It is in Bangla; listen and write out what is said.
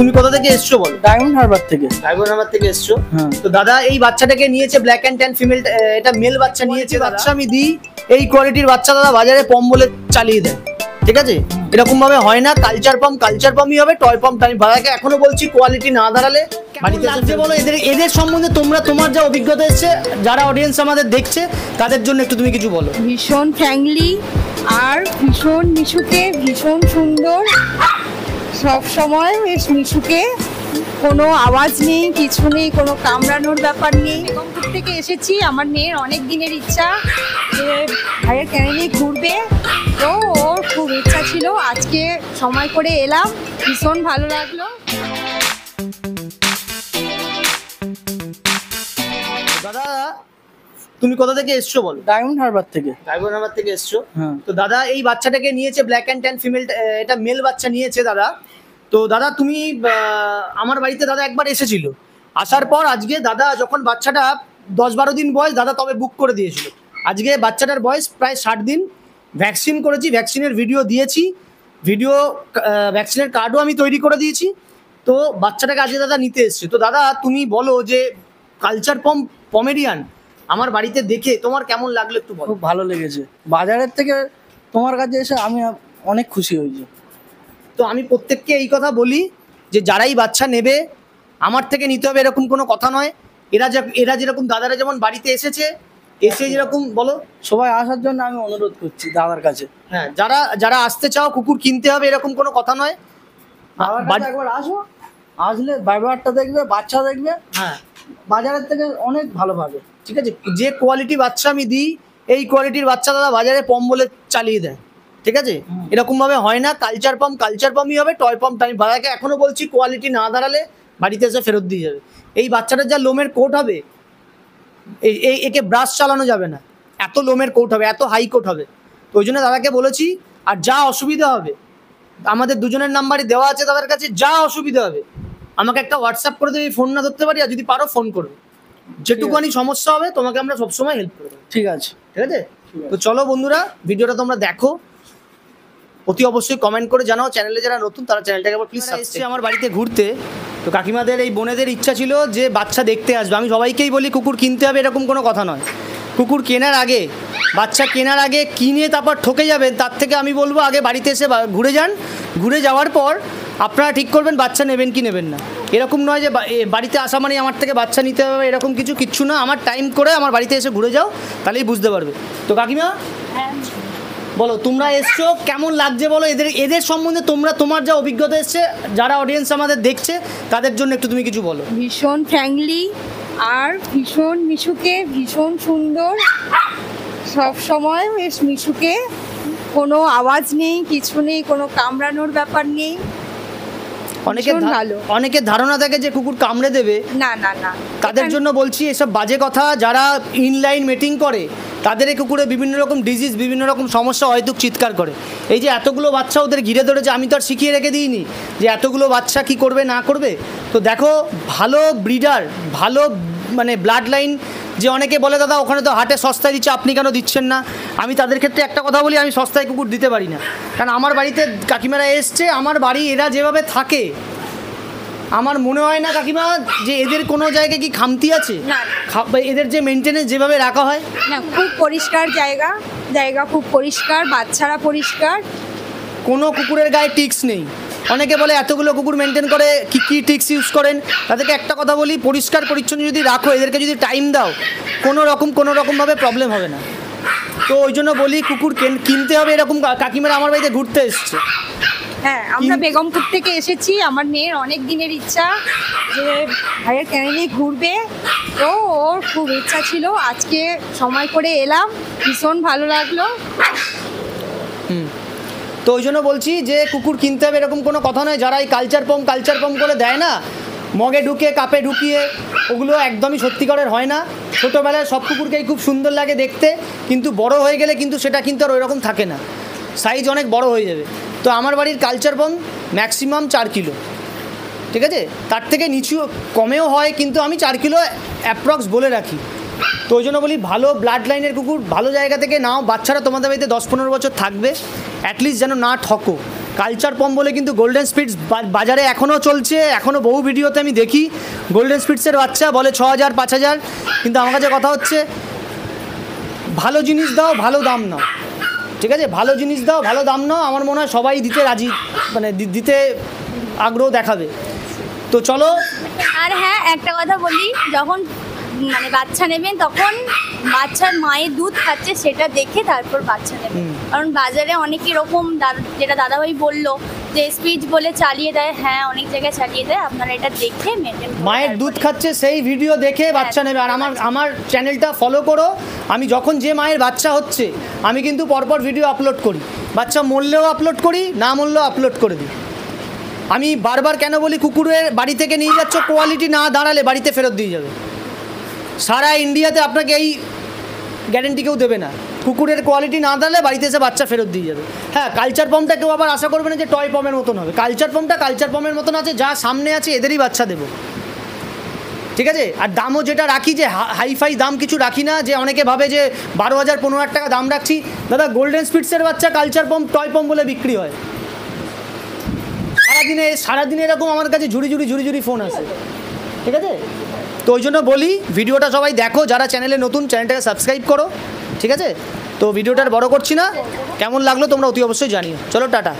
তুমি কোথা থেকে এসছো বলো? ডায়মন্ড হারবার থেকে। ডায়মন্ড হারবার থেকে এসছো? তো দাদা এই বাচ্চাটাকে নিয়েছে, ব্ল্যাক অ্যান্ড ট্যান ফিমেল, এটা মেল বাচ্চা নিয়েছে। বাচ্চা আমি দিই, এই কোয়ালিটির বাচ্চা দাদা বাজারে পম বলে চালিয়ে দেয়, ঠিক আছে? এরকম ভাবে হয় না। কালচার পাম্পই হবে, টয় পাম্প আমি দাদাকে এখনো বলছি কোয়ালিটি না দাঁড়ালে বাড়িতে লাগছে বলো। এদের সম্বন্ধে তোমার যা অভিজ্ঞতা এসছে, যারা অডিয়েন্স আমাদের দেখছে তাদের জন্য একটু তুমি কিছু বলো। ভীষণ ফ্র্যাঙ্কলি আর ভীষণ মিশুকে, ভীষণ সুন্দর, সব সময় বেশ মিশুকে, কোনো আওয়াজ নেই, কিছু নেই, কোনো কামড়ানোর ব্যাপার নেই। বেগমপুর থেকে এসেছি, আমার মেয়ের অনেক দিনের ইচ্ছা যে ভাইয়ের ক্যানেলে ঘুরবে, তো ওর খুব ইচ্ছা ছিল, আজকে সময় করে এলাম, ভীষণ ভালো লাগলো। দাদা তুমি কোথা থেকে এসছো বলো? ডায়মন্ড হারবার থেকে। ডায়মন্ড হারবার থেকে এসছো? তো দাদা এই বাচ্চাটাকে নিয়েছে, ব্ল্যাক অ্যান্ড ট্যান ফিমেল, এটা মেল বাচ্চা নিয়েছে দাদা। তো দাদা তুমি আমার বাড়িতে দাদা একবার এসেছিল, আসার পর আজকে দাদা যখন বাচ্চাটা 10-12 দিন বয়স দাদা তবে বুক করে দিয়েছিল। আজকে বাচ্চাটার বয়স প্রায় 60 দিন। ভ্যাকসিন করেছি, ভ্যাকসিনের ভিডিও দিয়েছি, ভ্যাকসিনের কার্ডও আমি তৈরি করে দিয়েছি। তো বাচ্চাটাকে আজকে দাদা নিতে এসছে। তো দাদা তুমি বলো যে কালচার পমেরিয়ান আমার বাড়িতে দেখে তোমার কেমন লাগলো একটু বলো। খুব ভালো লেগেছে, বাজারের থেকে তোমার কাছে এসে আমি অনেক খুশি হয়েছি। তো আমি প্রত্যেককে এই কথা বলি যে যারাই বাচ্চা নেবে আমার থেকে নিতে হবে এরকম কোনো কথা নয়। এরা যেরকম দাদারা যেমন বাড়িতে এসে যেরকম বলো, সবাই আসার জন্য আমি অনুরোধ করছি দাদার কাছে। হ্যাঁ, যারা আসতে চাও কুকুর কিনতে হবে এরকম কোনো কথা নয়। একবার আসো, আসলে ব্যবহারটা দেখবে, বাচ্চা দেখবে, হ্যাঁ বাজারের থেকে অনেক ভালো পাবে, ঠিক আছে? যে কোয়ালিটি বাচ্চা আমি দিই, এই কোয়ালিটির বাচ্চা দাদা বাজারে পম বলে চালিয়ে দেয়, ঠিক আছে? এরকম ভাবে হয় না। কালচার পাম্পই হবে, টয় পাম্প আমি দাদাকে এখনো বলছি কোয়ালিটি না দাঁড়ালে বাড়িতে এসে ফেরত দিয়ে যাবে। এই বাচ্চাটার যা লোমের কোট হবে, একে ব্রাশ চালানো যাবে না, এত লোমের কোট হবে, এত হাই কোট হবে। তো ওই জন্য দাদাকে বলেছি। আর যা অসুবিধা হবে আমাদের দুজনের নাম্বারই দেওয়া আছে দাদার কাছে, যা অসুবিধা হবে আমাকে একটা হোয়াটসঅ্যাপ করে দেবে, ফোন না ধরতে পারি, আর যদি পারো ফোন করবে, যেটুকুনি সমস্যা হবে তোমাকে আমরা সবসময় হেল্প করবো, ঠিক আছে? ঠিক আছে। তো চলো বন্ধুরা, ভিডিওটা তোমরা দেখো, অতি অবশ্যই কমেন্ট করে জানাও। চ্যানেলে যারা নতুন তারা চ্যানেলটাকে আবার প্লিজ সাবস্ক্রাইব। আমার বাড়িতে ঘুরতে, তো কাকিমাদের এই বোনেদের ইচ্ছা ছিল যে বাচ্চা দেখতে আসবে। আমি সবাইকেই বলি কুকুর কিনতে হবে এরকম কোনো কথা নয়। কুকুর কেনার আগে, বাচ্চা কেনার আগে কিনে তারপর ঠকে যাবেন, তার থেকে আমি বলবো আগে বাড়িতে এসে ঘুরে যান। ঘুরে যাওয়ার পর আপনারা ঠিক করবেন বাচ্চা নেবেন কি নেবেন না। এরকম নয় যে বাড়িতে আসা মানে আমার থেকে বাচ্চা নিতে হবে, এরকম কিচ্ছু না। আমার টাইম করে আমার বাড়িতে এসে ঘুরে যাও, তাহলেই বুঝতে পারবে। তো কাকিমা বলো, তোমরা এসছো কেমন লাগছে বলো। এদের সম্বন্ধে তোমার যা অভিজ্ঞতা এসছে, যারা অডিয়েন্স আমাদের দেখছে তাদের জন্য একটু তুমি কিছু বলো। ভীষণ ফ্র্যাঙ্কলি আর ভীষণ মিশুকে, ভীষণ সুন্দর, সব সময় বেশ মিশুকে, কোনো আওয়াজ নেই, কিছু নেই, কোনো কামড়ানোর ব্যাপার নেই। অনেকের ধারণা থাকে যে কুকুর কামড়ে দেবে, না না না, তাদের জন্য বলছি এসব বাজে কথা। যারা ইনলাইন মেটিং করে তাদের এই কুকুরে বিভিন্ন রকম ডিজিজ, বিভিন্ন রকম সমস্যা হয়তো চিৎকার করে। এই যে এতগুলো বাচ্চা ওদের ঘিরে ধরেছে, আমি তো আর শিখিয়ে রেখে দিইনি যে এতগুলো বাচ্চা কি করবে না করবে। তো দেখো, ভালো ব্রিডার, ভালো মানে ব্লাড লাইন, যে অনেকে বলে দাদা ওখানে তো হাটে সস্তায় দিচ্ছে, আপনি কেন দিচ্ছেন না? আমি তাদের ক্ষেত্রে একটা কথা বলি, আমি সস্তায় কুকুর দিতে পারি না। কারণ আমার বাড়িতে কাকিমারা এসছে, আমার বাড়ি এরা যেভাবে থাকে আমার মনে হয় না কাকিমা যে এদের কোনো জায়গায় কি খামতি আছে। এদের যে মেনটেনেন্স যেভাবে রাখা হয় না, খুব পরিষ্কার জায়গা খুব পরিষ্কার, বাচ্চারা পরিষ্কার, কোনো কুকুরের গায়ে টিক্স নেই। অনেকে বলে এতগুলো কুকুর মেনটেন করে কি টিক্স ইউজ করেন। তাদেরকে একটা কথা বলি, পরিষ্কার পরিচ্ছন্ন যদি রাখো, এদেরকে যদি টাইম দাও, কোনো রকমভাবে প্রবলেম হবে না। তো ওই জন্য বলি কুকুর কিনতে হবে এরকম। কাকিমারা আমার বাড়িতে ঘুরতে এসছে। হ্যাঁ, আমরা বেগমপুর থেকে এসেছি, আমার মেয়ের অনেক দিনের ইচ্ছা যে ভাইয়ের ক্যানেলে ঘুরবে, তো ওর খুব ইচ্ছা ছিল, আজকে সময় করে এলাম, ভীষণ ভালো লাগলো। তো ওই জন্য বলছি যে কুকুর কিনতে হবে এরকম কোনো কথা নয়। যারা এই কালচার পম্প করে দেয় না, মগে ঢুকিয়ে কাপে ঢুকিয়ে, ওগুলো একদমই সত্যিকারের হয় না। ছোটোবেলায় সব কুকুরকেই খুব সুন্দর লাগে দেখতে, কিন্তু বড় হয়ে গেলে কিন্তু সেটা কিন্তু আর ওই রকম থাকে না, সাইজ অনেক বড় হয়ে যাবে। তো আমার বাড়ির কালচার পম্প ম্যাক্সিমাম 4 কিলো, ঠিক আছে? তার থেকে নিচু কমেও হয়, কিন্তু আমি 4 কিলো অ্যাপ্রক্স বলে রাখি। তো ওই জন্য বলি ভালো ব্লাড লাইনের কুকুর ভালো জায়গা থেকে নাও। বাচ্চারা তোমাদের বাড়িতে 10-15 বছর থাকবে, অ্যাটলিস্ট যেন না ঠকো। কালচার পম বলে কিন্তু গোল্ডেন স্পিডস বাজারে এখনও চলছে, এখনও বহু ভিডিওতে আমি দেখি গোল্ডেন স্পিডসের বাচ্চা বলে 6,000 5,000, কিন্তু আমার কাছে কথা হচ্ছে ভালো জিনিস দাও, ভালো দাম নাও, ঠিক আছে? ভালো জিনিস দাও, ভালো দাম নাও, আমার মনে হয় সবাই দিতে রাজি, মানে দিতে আগ্রহ দেখাবে। তো চলো। আর হ্যাঁ, একটা কথা বলি, যখন মানে বাচ্চা নেবেন তখন বাচ্চার মায়ের দুধ খাচ্ছে সেটা দেখে তারপর বাচ্চা নেবেন। কারণ বাজারে অনেক রকম, যেটা দাদাভাই বললো যে স্পিচ বলে চালিয়ে দেয়, হ্যাঁ অনেক জায়গায় চালিয়ে দেয়, আপনারা এটা দেখে মেনটেন করুন। মায়ের দুধ খাচ্ছে সেই ভিডিও দেখে বাচ্চা নেবে। আর আমার চ্যানেলটা ফলো করো, আমি যখন যে মায়ের বাচ্চা হচ্ছে আমি কিন্তু পরপর ভিডিও আপলোড করি, বাচ্চা মরলেও আপলোড করি, না মরলেও আপলোড করে দিই। আমি বারবার কেন বলি, কুকুরের বাড়ি থেকে নিয়ে যাচ্ছ, কোয়ালিটি না দাঁড়ালে বাড়িতে ফেরত দিয়ে যাবে। সারা ইন্ডিয়াতে আপনাকে এই গ্যারেন্টি কেউ দেবে না, কুকুরের কোয়ালিটি না দাঁড়ালে বাড়িতে এসে বাচ্চা ফেরত দিয়ে যাবে। হ্যাঁ, কালচার পমটা কেউ আবার আশা করবে না যে টয় পমের মতন হবে। কালচার পমটা কালচার পমের মতন আছে, যা সামনে আছে এদেরই বাচ্চা দেবো, ঠিক আছে? আর দামও যেটা রাখি, যে হাইফাই দাম কিছু রাখি না, যে অনেকে ভাবে যে 12,000 15,000 টাকা দাম রাখছি। দাদা, গোল্ডেন স্পিডসের বাচ্চা কালচার পম টয় পম বলে বিক্রি হয়। সারাদিনে এরকম আমার কাছে ঝুড়ি ফোন আসে, ঠিক আছে? তো ওই জন্য বলি, ভিডিওটা সবাই দেখো, যারা চ্যানেলে নতুন চ্যানেলটাকে সাবস্ক্রাইব করো, ঠিক আছে? তো ভিডিওটা বড় করছি না, কেমন লাগলো তোমরা অতি অবশ্যই জানিও। চলো, টাটা।